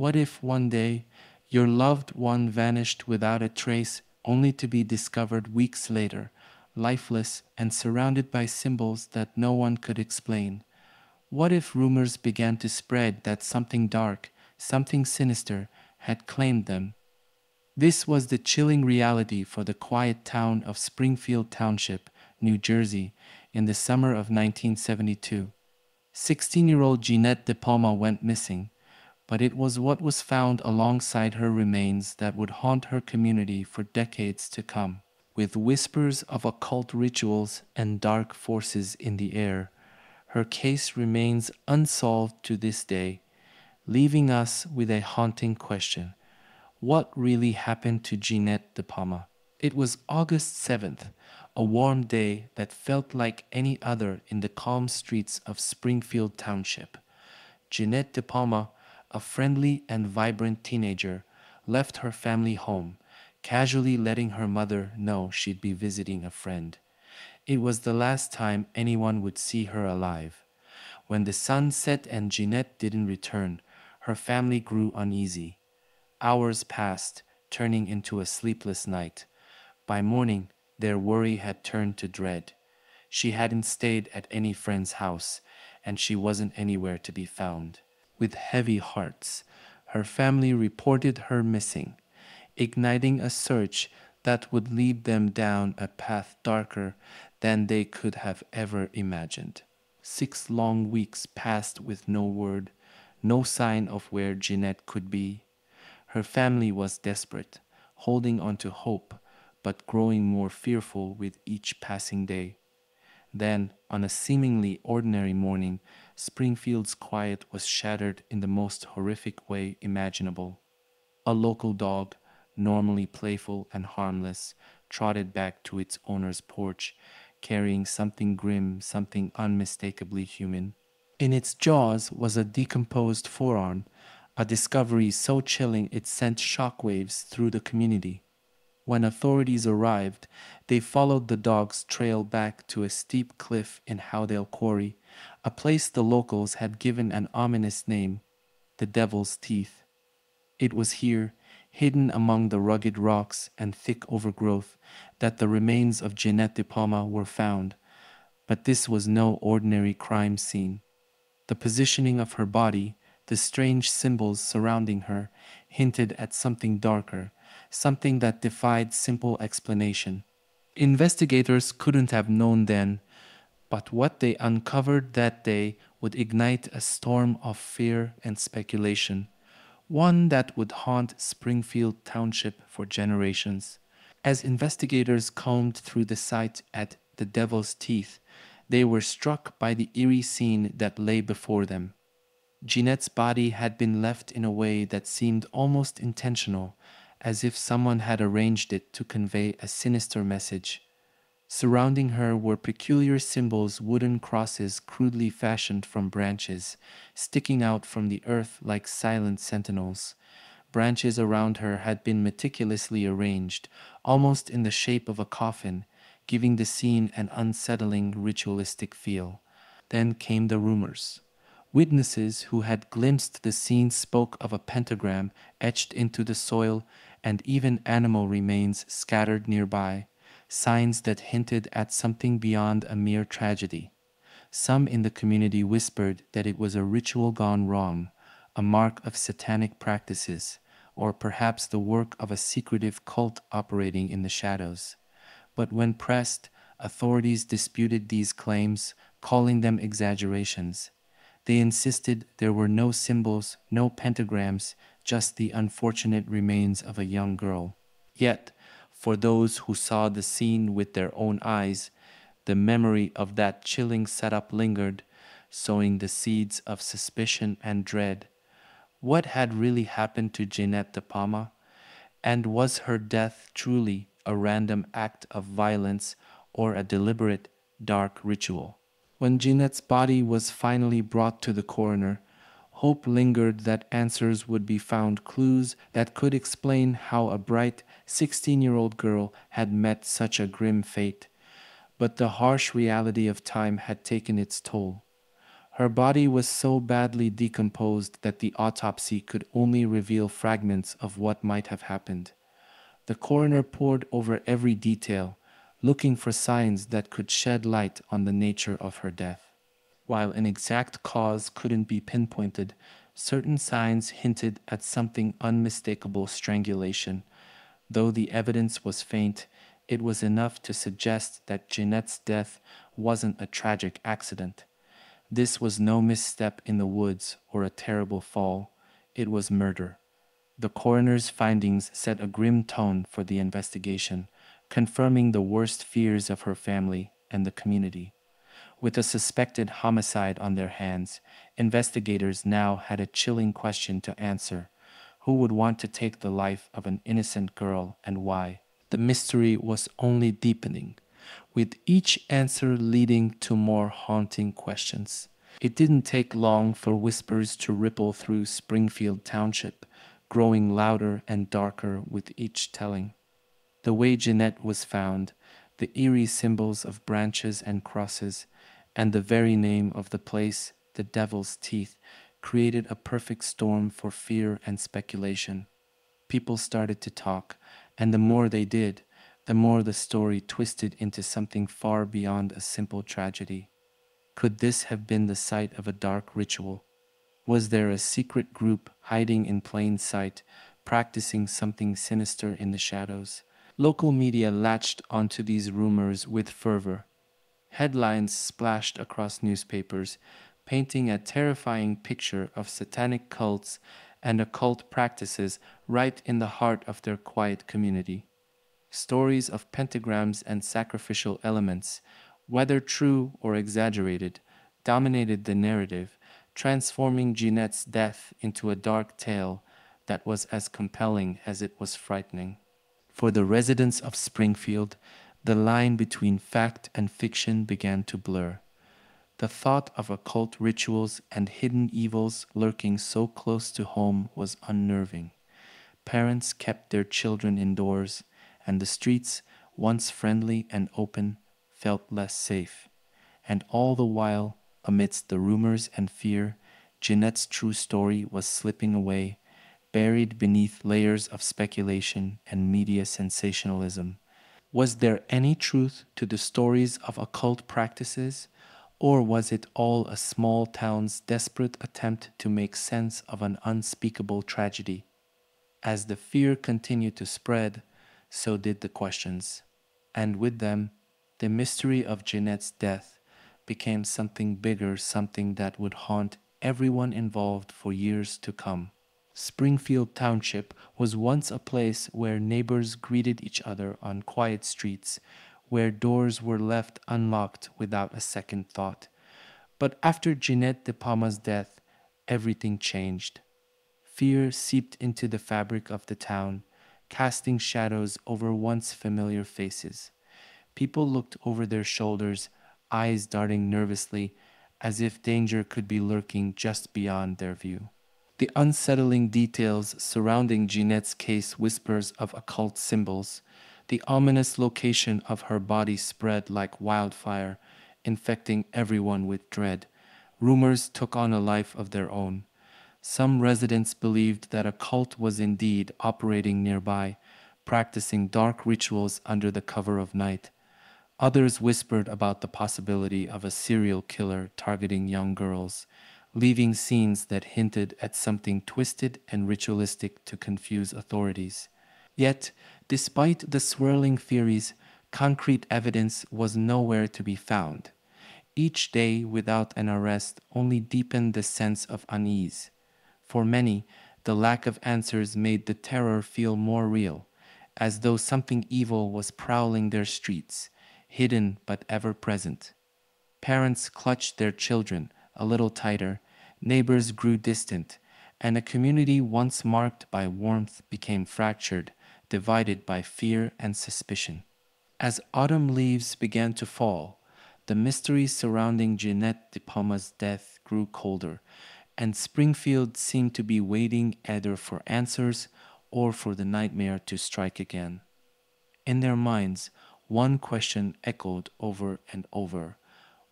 What if one day your loved one vanished without a trace, only to be discovered weeks later, lifeless and surrounded by symbols that no one could explain? What if rumors began to spread that something dark, something sinister, had claimed them? This was the chilling reality for the quiet town of Springfield Township, New Jersey, in the summer of 1972. 16-year-old Jeannette DePalma went missing, but it was what was found alongside her remains that would haunt her community for decades to come. With whispers of occult rituals and dark forces in the air, her case remains unsolved to this day, leaving us with a haunting question. What really happened to Jeannette DePalma? It was August 7th, a warm day that felt like any other in the calm streets of Springfield Township. Jeannette DePalma, a friendly and vibrant teenager, left her family home, casually letting her mother know she'd be visiting a friend. It was the last time anyone would see her alive. When the sun set and Jeannette didn't return, her family grew uneasy. Hours passed, turning into a sleepless night. By morning, their worry had turned to dread. She hadn't stayed at any friend's house, and she wasn't anywhere to be found. With heavy hearts, her family reported her missing, igniting a search that would lead them down a path darker than they could have ever imagined. 6 long weeks passed with no word, no sign of where Jeannette could be. Her family was desperate, holding on to hope, but growing more fearful with each passing day. Then, on a seemingly ordinary morning, Springfield's quiet was shattered in the most horrific way imaginable. A local dog, normally playful and harmless, trotted back to its owner's porch, carrying something grim, something unmistakably human. In its jaws was a decomposed forearm, a discovery so chilling it sent shockwaves through the community. When authorities arrived, they followed the dog's trail back to a steep cliff in Howdale Quarry, a place the locals had given an ominous name, the Devil's Teeth. It was here, hidden among the rugged rocks and thick overgrowth, that the remains of Jeannette DePalma were found. But this was no ordinary crime scene. The positioning of her body, the strange symbols surrounding her, hinted at something darker, something that defied simple explanation. Investigators couldn't have known then, but what they uncovered that day would ignite a storm of fear and speculation, one that would haunt Springfield Township for generations. As investigators combed through the site at the Devil's Teeth, they were struck by the eerie scene that lay before them. Jeanette's body had been left in a way that seemed almost intentional, as if someone had arranged it to convey a sinister message. Surrounding her were peculiar symbols, wooden crosses crudely fashioned from branches, sticking out from the earth like silent sentinels. Branches around her had been meticulously arranged, almost in the shape of a coffin, giving the scene an unsettling ritualistic feel. Then came the rumors. Witnesses who had glimpsed the scene spoke of a pentagram etched into the soil and even animal remains scattered nearby, signs that hinted at something beyond a mere tragedy. Some in the community whispered that it was a ritual gone wrong, a mark of satanic practices, or perhaps the work of a secretive cult operating in the shadows. But when pressed, authorities disputed these claims, calling them exaggerations. They insisted there were no symbols, no pentagrams, just the unfortunate remains of a young girl. Yet, for those who saw the scene with their own eyes, the memory of that chilling setup lingered, sowing the seeds of suspicion and dread. What had really happened to Jeannette DePalma? And was her death truly a random act of violence or a deliberate, dark ritual? When Jeanette's body was finally brought to the coroner, hope lingered that answers would be found, clues that could explain how a bright 16-year-old girl had met such a grim fate. But the harsh reality of time had taken its toll. Her body was so badly decomposed that the autopsy could only reveal fragments of what might have happened. The coroner pored over every detail, looking for signs that could shed light on the nature of her death. While an exact cause couldn't be pinpointed, certain signs hinted at something unmistakable: strangulation. Though the evidence was faint, it was enough to suggest that Jeanette's death wasn't a tragic accident. This was no misstep in the woods or a terrible fall. It was murder. The coroner's findings set a grim tone for the investigation, confirming the worst fears of her family and the community. With a suspected homicide on their hands, investigators now had a chilling question to answer: who would want to take the life of an innocent girl, and why? The mystery was only deepening, with each answer leading to more haunting questions. It didn't take long for whispers to ripple through Springfield Township, growing louder and darker with each telling. The way Jeanette was found, the eerie symbols of branches and crosses, and the very name of the place, the Devil's Teeth, created a perfect storm for fear and speculation. People started to talk, and the more they did, the more the story twisted into something far beyond a simple tragedy. Could this have been the site of a dark ritual? Was there a secret group hiding in plain sight, practicing something sinister in the shadows? Local media latched onto these rumors with fervor. Headlines splashed across newspapers, painting a terrifying picture of satanic cults and occult practices right in the heart of their quiet community. Stories of pentagrams and sacrificial elements, whether true or exaggerated, dominated the narrative, transforming Jeanette's death into a dark tale that was as compelling as it was frightening. For the residents of Springfield, the line between fact and fiction began to blur. The thought of occult rituals and hidden evils lurking so close to home was unnerving. Parents kept their children indoors, and the streets, once friendly and open, felt less safe. And all the while, amidst the rumors and fear, Jeanette's true story was slipping away, buried beneath layers of speculation and media sensationalism. Was there any truth to the stories of occult practices, or was it all a small town's desperate attempt to make sense of an unspeakable tragedy? As the fear continued to spread, so did the questions, and with them, the mystery of Jeanette's death became something bigger, something that would haunt everyone involved for years to come. Springfield Township was once a place where neighbors greeted each other on quiet streets, where doors were left unlocked without a second thought. But after Jeannette DePalma's death, everything changed. Fear seeped into the fabric of the town, casting shadows over once familiar faces. People looked over their shoulders, eyes darting nervously, as if danger could be lurking just beyond their view. The unsettling details surrounding Jeanette's case whispers of occult symbols. The ominous location of her body spread like wildfire, infecting everyone with dread. Rumors took on a life of their own. Some residents believed that a cult was indeed operating nearby, practicing dark rituals under the cover of night. Others whispered about the possibility of a serial killer targeting young girls, leaving scenes that hinted at something twisted and ritualistic to confuse authorities. Yet, despite the swirling theories, concrete evidence was nowhere to be found. Each day without an arrest only deepened the sense of unease. For many, the lack of answers made the terror feel more real, as though something evil was prowling their streets, hidden but ever present. Parents clutched their children a little tighter, neighbors grew distant, and a community once marked by warmth became fractured, divided by fear and suspicion. As autumn leaves began to fall, the mystery surrounding Jeannette DePalma's death grew colder, and Springfield seemed to be waiting either for answers or for the nightmare to strike again. In their minds, one question echoed over and over: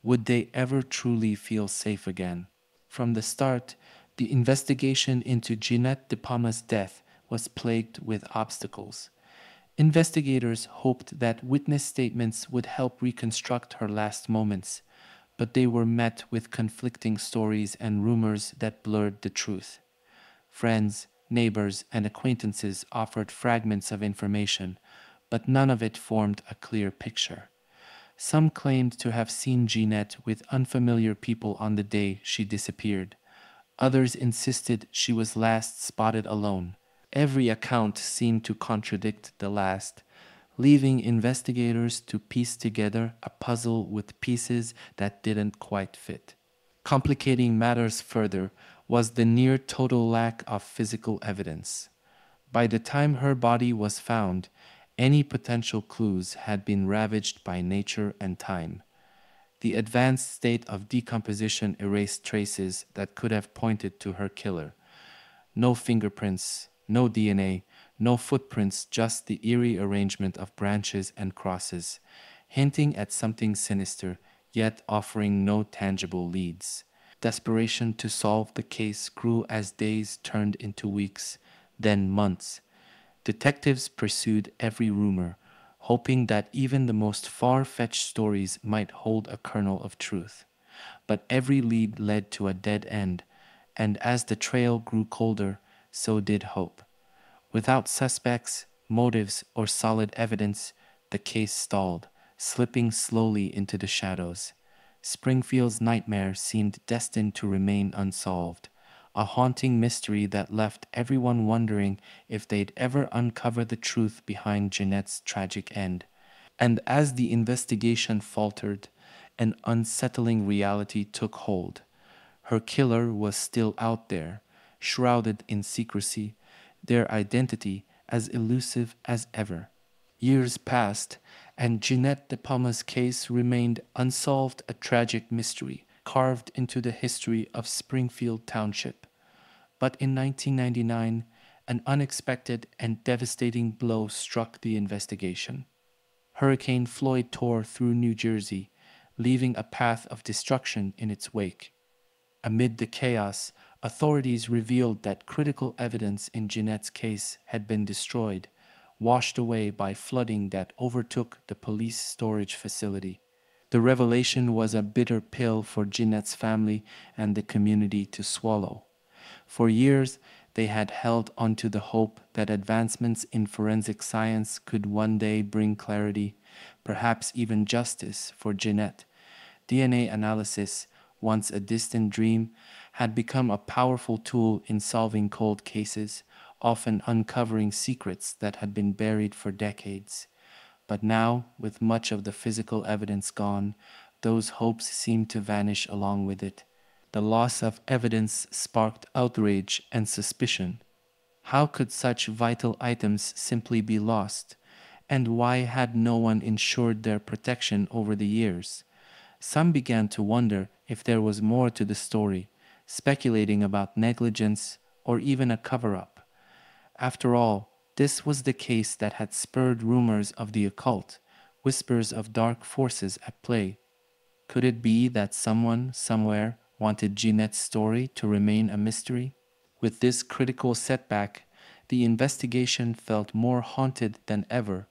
Would they ever truly feel safe again? From the start, the investigation into Jeannette DePalma's death was plagued with obstacles. Investigators hoped that witness statements would help reconstruct her last moments, but they were met with conflicting stories and rumors that blurred the truth. Friends, neighbors, and acquaintances offered fragments of information, but none of it formed a clear picture. Some claimed to have seen Jeannette with unfamiliar people on the day she disappeared. Others insisted she was last spotted alone. Every account seemed to contradict the last, leaving investigators to piece together a puzzle with pieces that didn't quite fit. Complicating matters further was the near total lack of physical evidence. By the time her body was found, any potential clues had been ravaged by nature and time. The advanced state of decomposition erased traces that could have pointed to her killer. No fingerprints, no DNA, no footprints, just the eerie arrangement of branches and crosses, hinting at something sinister, yet offering no tangible leads. Desperation to solve the case grew as days turned into weeks, then months. Detectives pursued every rumor, hoping that even the most far-fetched stories might hold a kernel of truth. But every lead led to a dead end, and as the trail grew colder, so did hope. Without suspects, motives, or solid evidence, the case stalled, slipping slowly into the shadows. Springfield's nightmare seemed destined to remain unsolved, a haunting mystery that left everyone wondering if they'd ever uncover the truth behind Jeanette's tragic end. And as the investigation faltered, an unsettling reality took hold. Her killer was still out there, shrouded in secrecy, their identity as elusive as ever. Years passed, and Jeannette DePalma's case remained unsolved, a tragic mystery carved into the history of Springfield Township. But in 1999, an unexpected and devastating blow struck the investigation. Hurricane Floyd tore through New Jersey, leaving a path of destruction in its wake. Amid the chaos, authorities revealed that critical evidence in Jeanette's case had been destroyed, washed away by flooding that overtook the police storage facility. The revelation was a bitter pill for Jeanette's family and the community to swallow. For years, they had held onto the hope that advancements in forensic science could one day bring clarity, perhaps even justice, for Jeannette. DNA analysis, once a distant dream, had become a powerful tool in solving cold cases, often uncovering secrets that had been buried for decades. But now, with much of the physical evidence gone, those hopes seemed to vanish along with it. The loss of evidence sparked outrage and suspicion. How could such vital items simply be lost? And why had no one ensured their protection over the years? Some began to wonder if there was more to the story, speculating about negligence or even a cover-up. After all, this was the case that had spurred rumors of the occult, whispers of dark forces at play. Could it be that someone, somewhere, wanted Jeanette's story to remain a mystery? With this critical setback, the investigation felt more haunted than ever.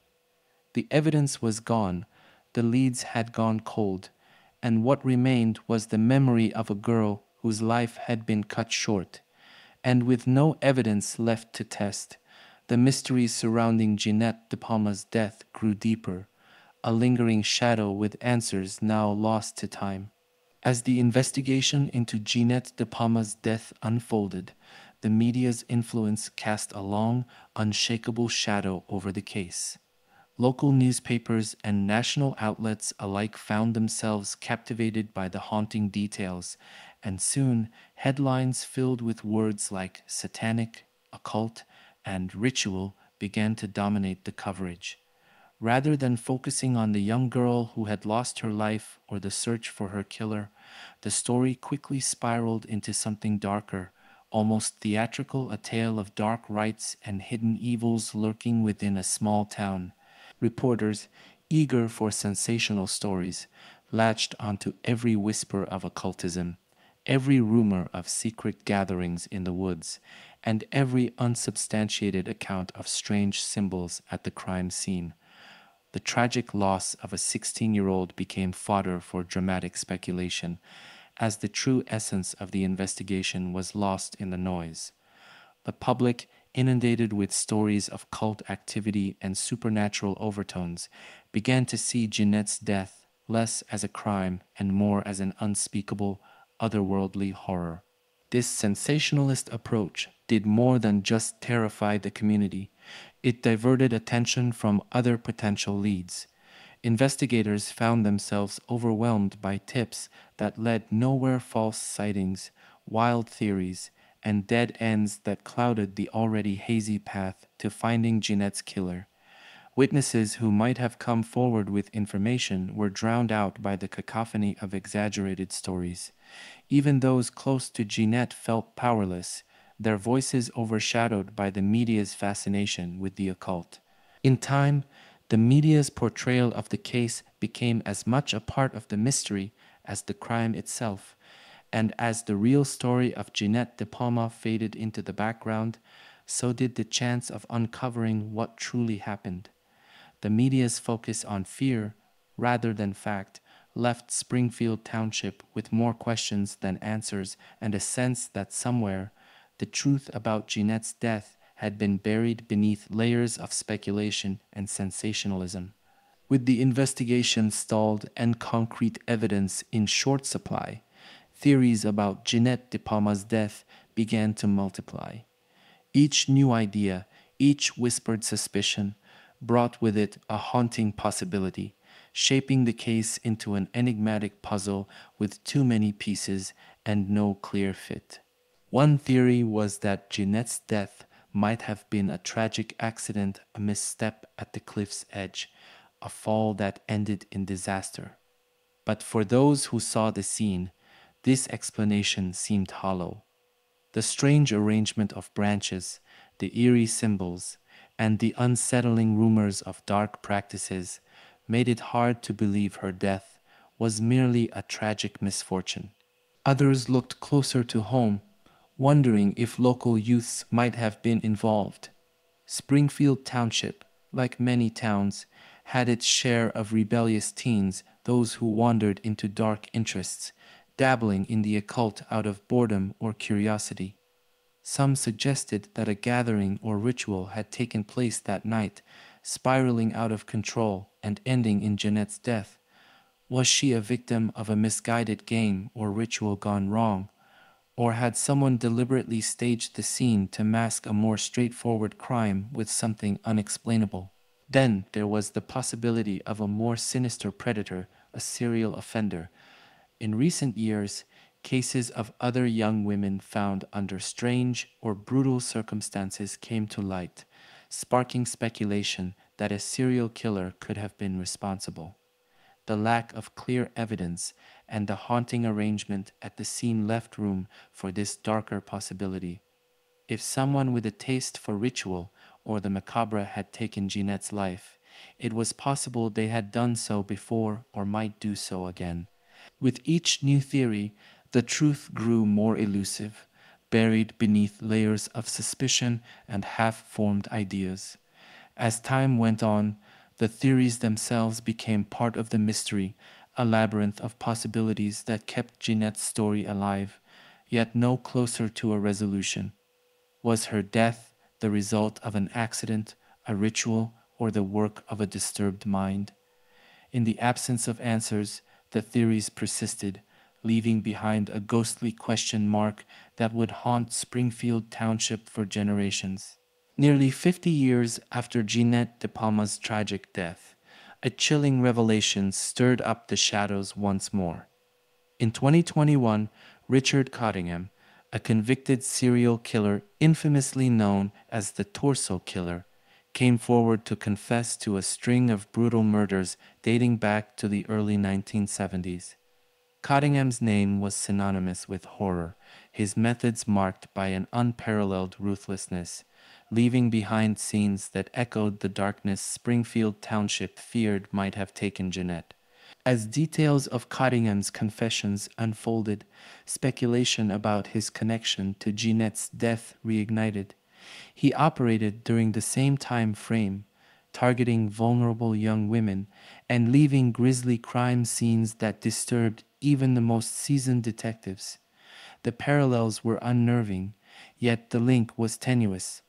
The evidence was gone, the leads had gone cold, and what remained was the memory of a girl whose life had been cut short. And with no evidence left to test, the mysteries surrounding Jeannette DePalma's death grew deeper, a lingering shadow with answers now lost to time. As the investigation into Jeannette DePalma's death unfolded, the media's influence cast a long, unshakable shadow over the case. Local newspapers and national outlets alike found themselves captivated by the haunting details, and soon headlines filled with words like satanic, occult, and ritual began to dominate the coverage. Rather than focusing on the young girl who had lost her life or the search for her killer, the story quickly spiraled into something darker, almost theatrical, a tale of dark rites and hidden evils lurking within a small town. Reporters, eager for sensational stories, latched onto every whisper of occultism, every rumor of secret gatherings in the woods, and every unsubstantiated account of strange symbols at the crime scene. The tragic loss of a 16-year-old became fodder for dramatic speculation, as the true essence of the investigation was lost in the noise. The public, inundated with stories of cult activity and supernatural overtones, began to see Jeannette's death less as a crime and more as an unspeakable, otherworldly horror. This sensationalist approach did more than just terrify the community. It diverted attention from other potential leads. Investigators found themselves overwhelmed by tips that led nowhere: false sightings, wild theories, and dead ends that clouded the already hazy path to finding Jeanette's killer. Witnesses who might have come forward with information were drowned out by the cacophony of exaggerated stories. Even those close to Jeannette felt powerless, their voices overshadowed by the media's fascination with the occult. In time, the media's portrayal of the case became as much a part of the mystery as the crime itself, and as the real story of Jeannette DePalma faded into the background, so did the chance of uncovering what truly happened. The media's focus on fear, rather than fact, left Springfield Township with more questions than answers and a sense that somewhere the truth about Jeanette's death had been buried beneath layers of speculation and sensationalism. With the investigation stalled and concrete evidence in short supply, theories about Jeannette DePalma's death began to multiply. Each new idea, each whispered suspicion, brought with it a haunting possibility, shaping the case into an enigmatic puzzle with too many pieces and no clear fit. One theory was that Jeanette's death might have been a tragic accident, a misstep at the cliff's edge, a fall that ended in disaster. But for those who saw the scene, this explanation seemed hollow. The strange arrangement of branches, the eerie symbols, and the unsettling rumors of dark practices made it hard to believe her death was merely a tragic misfortune. Others looked closer to home, wondering if local youths might have been involved. Springfield Township, like many towns, had its share of rebellious teens, those who wandered into dark interests, dabbling in the occult out of boredom or curiosity. Some suggested that a gathering or ritual had taken place that night, spiraling out of control and ending in Jeanette's death. Was she a victim of a misguided game or ritual gone wrong? Or had someone deliberately staged the scene to mask a more straightforward crime with something unexplainable? Then there was the possibility of a more sinister predator, a serial offender. In recent years, cases of other young women found under strange or brutal circumstances came to light, sparking speculation that a serial killer could have been responsible. The lack of clear evidence and the haunting arrangement at the scene left room for this darker possibility. If someone with a taste for ritual or the macabre had taken Jeanette's life, it was possible they had done so before or might do so again. With each new theory, the truth grew more elusive, buried beneath layers of suspicion and half-formed ideas. As time went on, the theories themselves became part of the mystery, a labyrinth of possibilities that kept Jeanette's story alive, yet no closer to a resolution. Was her death the result of an accident, a ritual, or the work of a disturbed mind? In the absence of answers, the theories persisted, leaving behind a ghostly question mark that would haunt Springfield Township for generations. Nearly 50 years after Jeannette DePalma's tragic death, a chilling revelation stirred up the shadows once more. In 2021, Richard Cottingham, a convicted serial killer infamously known as the Torso Killer, came forward to confess to a string of brutal murders dating back to the early 1970s. Cottingham's name was synonymous with horror, his methods marked by an unparalleled ruthlessness, leaving behind scenes that echoed the darkness Springfield Township feared might have taken Jeanette. As details of Cottingham's confessions unfolded, speculation about his connection to Jeannette's death reignited. He operated during the same time frame, targeting vulnerable young women and leaving grisly crime scenes that disturbed even the most seasoned detectives. The parallels were unnerving, yet the link was tenuous.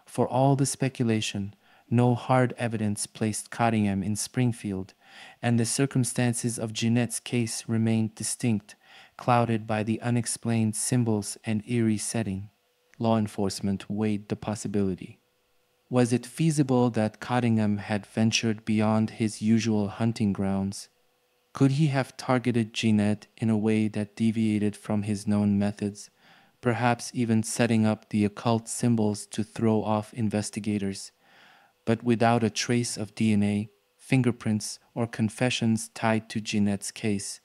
For all the speculation, no hard evidence placed Cottingham in Springfield, and the circumstances of Jeanette's case remained distinct, clouded by the unexplained symbols and eerie setting. Law enforcement weighed the possibility. Was it feasible that Cottingham had ventured beyond his usual hunting grounds? Could he have targeted Jeanette in a way that deviated from his known methods, perhaps even setting up the occult symbols to throw off investigators? But without a trace of DNA, fingerprints, or confessions tied to Jeanette's case,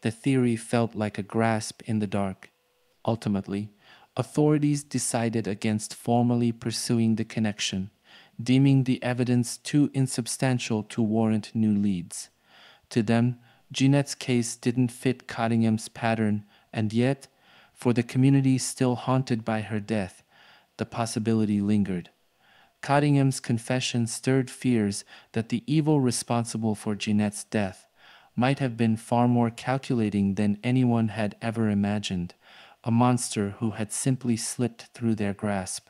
the theory felt like a grasp in the dark. Ultimately, authorities decided against formally pursuing the connection, deeming the evidence too insubstantial to warrant new leads. To them, Jeanette's case didn't fit Cottingham's pattern, and yet, for the community still haunted by her death, the possibility lingered. Cottingham's confession stirred fears that the evil responsible for Jeanette's death might have been far more calculating than anyone had ever imagined, a monster who had simply slipped through their grasp.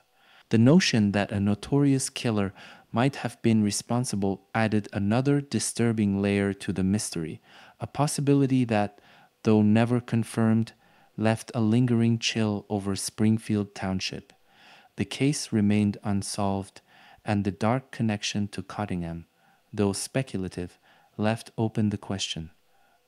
The notion that a notorious killer might have been responsible added another disturbing layer to the mystery, a possibility that, though never confirmed, left a lingering chill over Springfield Township. The case remained unsolved, and the dark connection to Cottingham, though speculative, left open the question: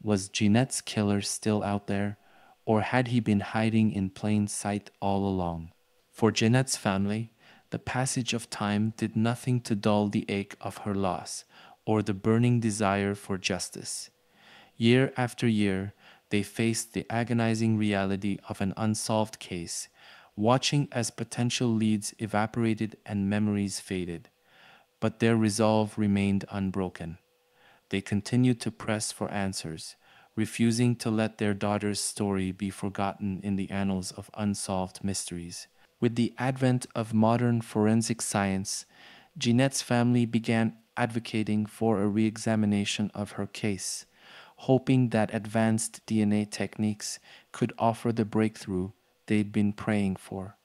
was Jeanette's killer still out there, or had he been hiding in plain sight all along? For Jeanette's family, the passage of time did nothing to dull the ache of her loss or the burning desire for justice. Year after year, they faced the agonizing reality of an unsolved case, watching as potential leads evaporated and memories faded. But their resolve remained unbroken. They continued to press for answers, refusing to let their daughter's story be forgotten in the annals of unsolved mysteries. With the advent of modern forensic science, Jeanette's family began advocating for a re-examination of her case, hoping that advanced DNA techniques could offer the breakthrough they'd been praying for.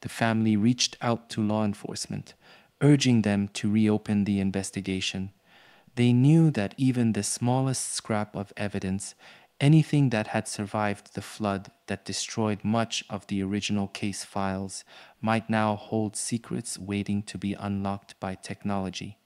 The family reached out to law enforcement, urging them to reopen the investigation. They knew that even the smallest scrap of evidence, anything that had survived the flood that destroyed much of the original case files, might now hold secrets waiting to be unlocked by technology.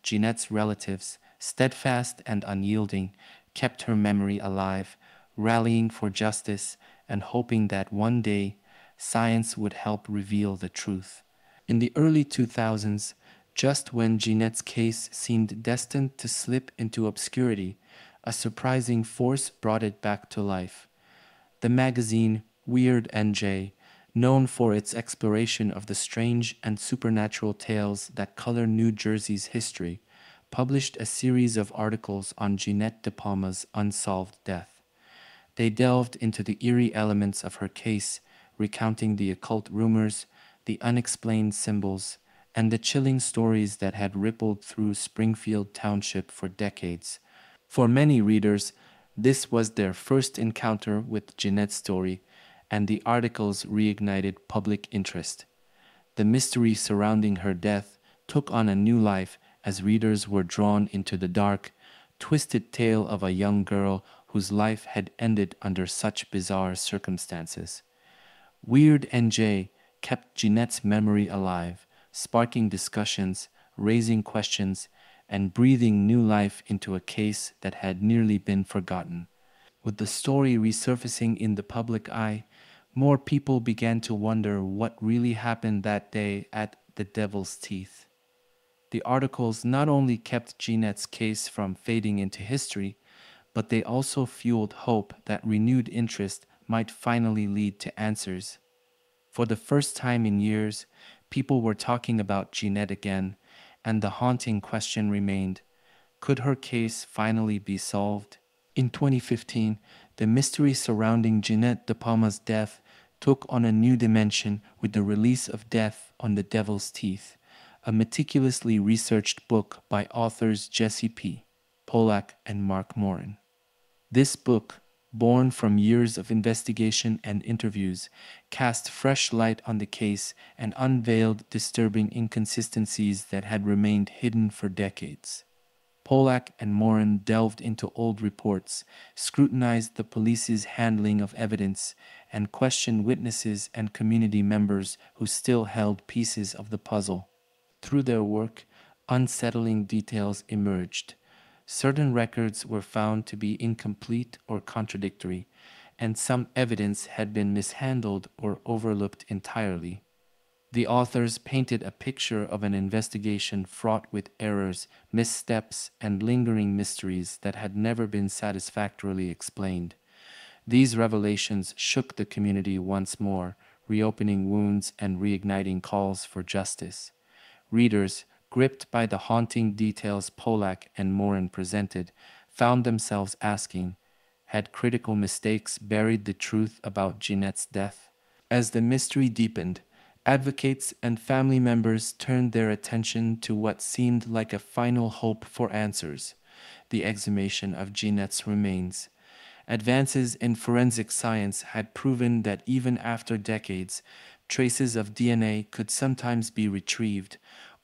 Jeanette's relatives, steadfast and unyielding, kept her memory alive, rallying for justice and hoping that one day science would help reveal the truth. In the early 2000s, just when Jeanette's case seemed destined to slip into obscurity, a surprising force brought it back to life. The magazine Weird NJ, known for its exploration of the strange and supernatural tales that color New Jersey's history, published a series of articles on Jeannette DePalma's unsolved death. They delved into the eerie elements of her case, recounting the occult rumors, the unexplained symbols, and the chilling stories that had rippled through Springfield Township for decades. For many readers, this was their first encounter with Jeanette's story, and the articles reignited public interest. The mystery surrounding her death took on a new life as readers were drawn into the dark, twisted tale of a young girl whose life had ended under such bizarre circumstances. Weird NJ kept Jeanette's memory alive, sparking discussions, raising questions, and breathing new life into a case that had nearly been forgotten. With the story resurfacing in the public eye, more people began to wonder what really happened that day at the Devil's Teeth. The articles not only kept Jeanette's case from fading into history, but they also fueled hope that renewed interest might finally lead to answers. For the first time in years, people were talking about Jeanette again, and the haunting question remained: could her case finally be solved? In 2015, the mystery surrounding Jeannette DePalma's death took on a new dimension with the release of Death on the Devil's Teeth, a meticulously researched book by authors Jesse P. Pollack and Mark Morin. This book, born from years of investigation and interviews, cast fresh light on the case and unveiled disturbing inconsistencies that had remained hidden for decades. Pollack and Morin delved into old reports, scrutinized the police's handling of evidence, and questioned witnesses and community members who still held pieces of the puzzle. Through their work, unsettling details emerged. Certain records were found to be incomplete or contradictory, and some evidence had been mishandled or overlooked entirely. The authors painted a picture of an investigation fraught with errors, missteps, and lingering mysteries that had never been satisfactorily explained. These revelations shook the community once more, reopening wounds and reigniting calls for justice. Readers, gripped by the haunting details Pollack and Morin presented, found themselves asking, had critical mistakes buried the truth about Jeannette's death? As the mystery deepened, advocates and family members turned their attention to what seemed like a final hope for answers: the exhumation of Jeannette's remains. Advances in forensic science had proven that even after decades, traces of DNA could sometimes be retrieved,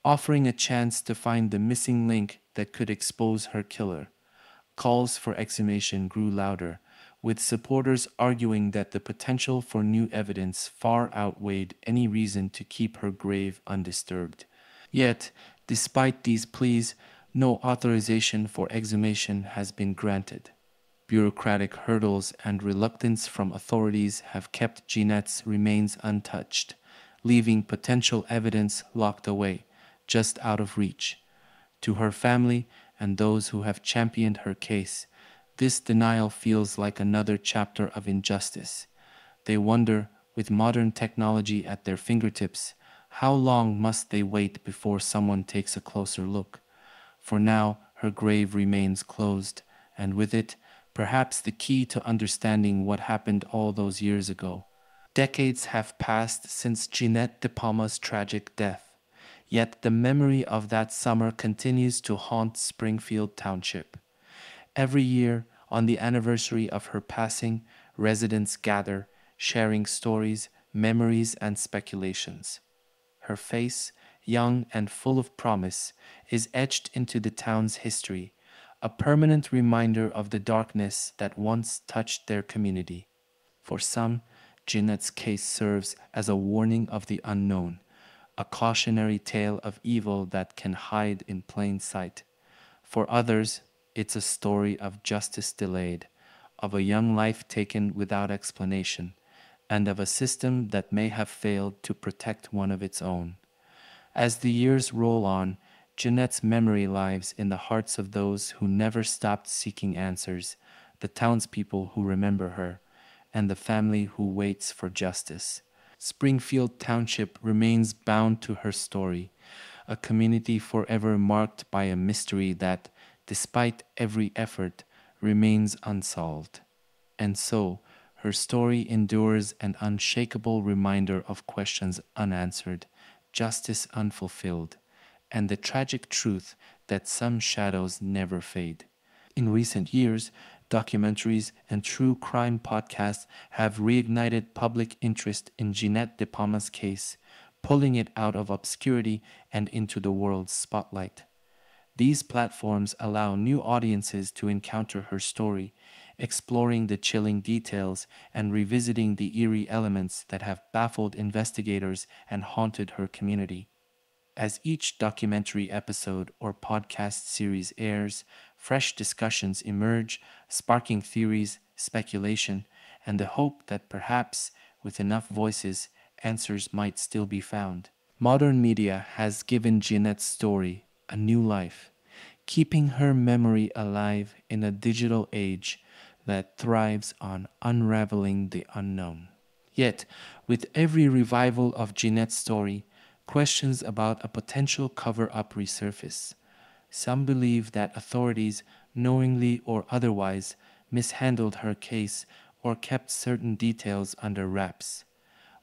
offering a chance to find the missing link that could expose her killer. Calls for exhumation grew louder, with supporters arguing that the potential for new evidence far outweighed any reason to keep her grave undisturbed. Yet, despite these pleas, no authorization for exhumation has been granted. Bureaucratic hurdles and reluctance from authorities have kept Jeannette's remains untouched, leaving potential evidence locked away, just out of reach. To her family and those who have championed her case, this denial feels like another chapter of injustice. They wonder, with modern technology at their fingertips, how long must they wait before someone takes a closer look? For now, her grave remains closed, and with it, perhaps the key to understanding what happened all those years ago. Decades have passed since Jeannette DePalma's tragic death, yet the memory of that summer continues to haunt Springfield Township. Every year, on the anniversary of her passing, residents gather, sharing stories, memories, and speculations. Her face, young and full of promise, is etched into the town's history, a permanent reminder of the darkness that once touched their community. For some, Jeannette's case serves as a warning of the unknown, a cautionary tale of evil that can hide in plain sight. For others, it's a story of justice delayed, of a young life taken without explanation, and of a system that may have failed to protect one of its own. As the years roll on, Jeannette's memory lives in the hearts of those who never stopped seeking answers, the townspeople who remember her, and the family who waits for justice. Springfield Township remains bound to her story, a community forever marked by a mystery that, despite every effort, remains unsolved. And so, her story endures an unshakable reminder of questions unanswered, justice unfulfilled, and the tragic truth that some shadows never fade. In recent years, documentaries and true crime podcasts have reignited public interest in Jeannette DePalma's case, pulling it out of obscurity and into the world's spotlight. These platforms allow new audiences to encounter her story, exploring the chilling details and revisiting the eerie elements that have baffled investigators and haunted her community. As each documentary episode or podcast series airs, fresh discussions emerge, sparking theories, speculation, and the hope that perhaps, with enough voices, answers might still be found. Modern media has given Jeannette's story a new life, keeping her memory alive in a digital age that thrives on unraveling the unknown. Yet, with every revival of Jeannette's story, questions about a potential cover-up resurface. Some believe that authorities, knowingly or otherwise, mishandled her case, or kept certain details under wraps?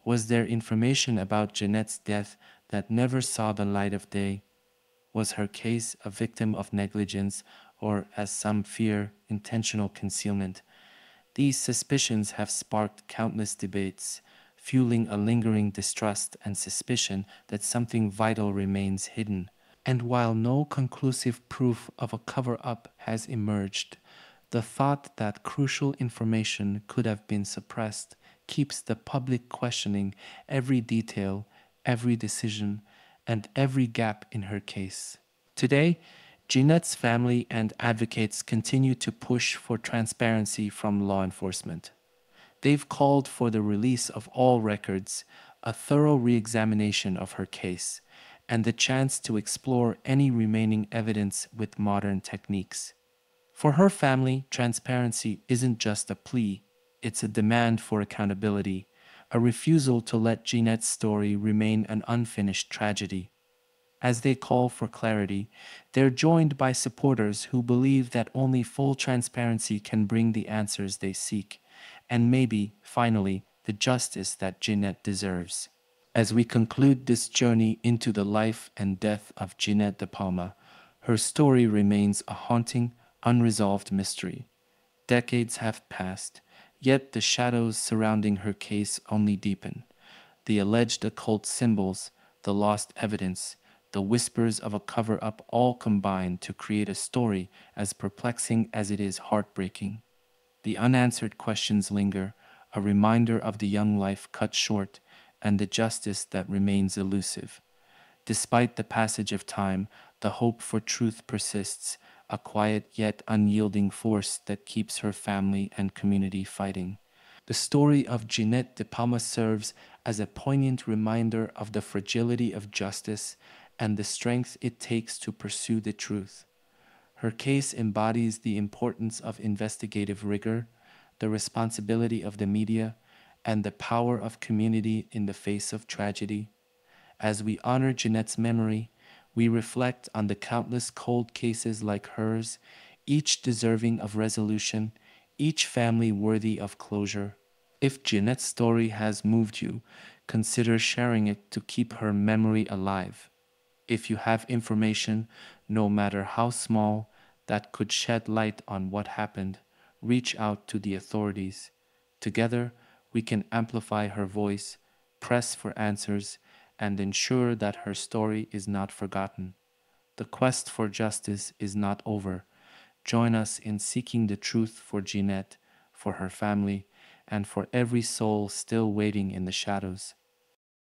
Was there information about Jeannette's death that never saw the light of day? Was her case a victim of negligence or, as some fear, intentional concealment? These suspicions have sparked countless debates, fueling a lingering distrust and suspicion that something vital remains hidden. And while no conclusive proof of a cover up has emerged, the thought that crucial information could have been suppressed keeps the public questioning every detail, every decision, and every gap in her case. Today, Jeanette's family and advocates continue to push for transparency from law enforcement. They've called for the release of all records, a thorough re-examination of her case, and the chance to explore any remaining evidence with modern techniques. For her family, transparency isn't just a plea, it's a demand for accountability, a refusal to let Jeanette's story remain an unfinished tragedy. As they call for clarity, they're joined by supporters who believe that only full transparency can bring the answers they seek, and maybe, finally, the justice that Jeannette deserves. As we conclude this journey into the life and death of Jeannette DePalma, her story remains a haunting, unresolved mystery. Decades have passed, yet the shadows surrounding her case only deepen. The alleged occult symbols, the lost evidence, the whispers of a cover up all combine to create a story as perplexing as it is heartbreaking. The unanswered questions linger, a reminder of the young life cut short and the justice that remains elusive. Despite the passage of time, the hope for truth persists, a quiet yet unyielding force that keeps her family and community fighting. The story of Jeannette DePalma serves as a poignant reminder of the fragility of justice and the strength it takes to pursue the truth. Her case embodies the importance of investigative rigor, the responsibility of the media, and the power of community in the face of tragedy. As we honor Jeanette's memory, we reflect on the countless cold cases like hers, each deserving of resolution, each family worthy of closure. If Jeanette's story has moved you, consider sharing it to keep her memory alive. If you have information, no matter how small, that could shed light on what happened, reach out to the authorities. Together, we can amplify her voice, press for answers, and ensure that her story is not forgotten. The quest for justice is not over. Join us in seeking the truth for Jeannette, for her family, and for every soul still waiting in the shadows.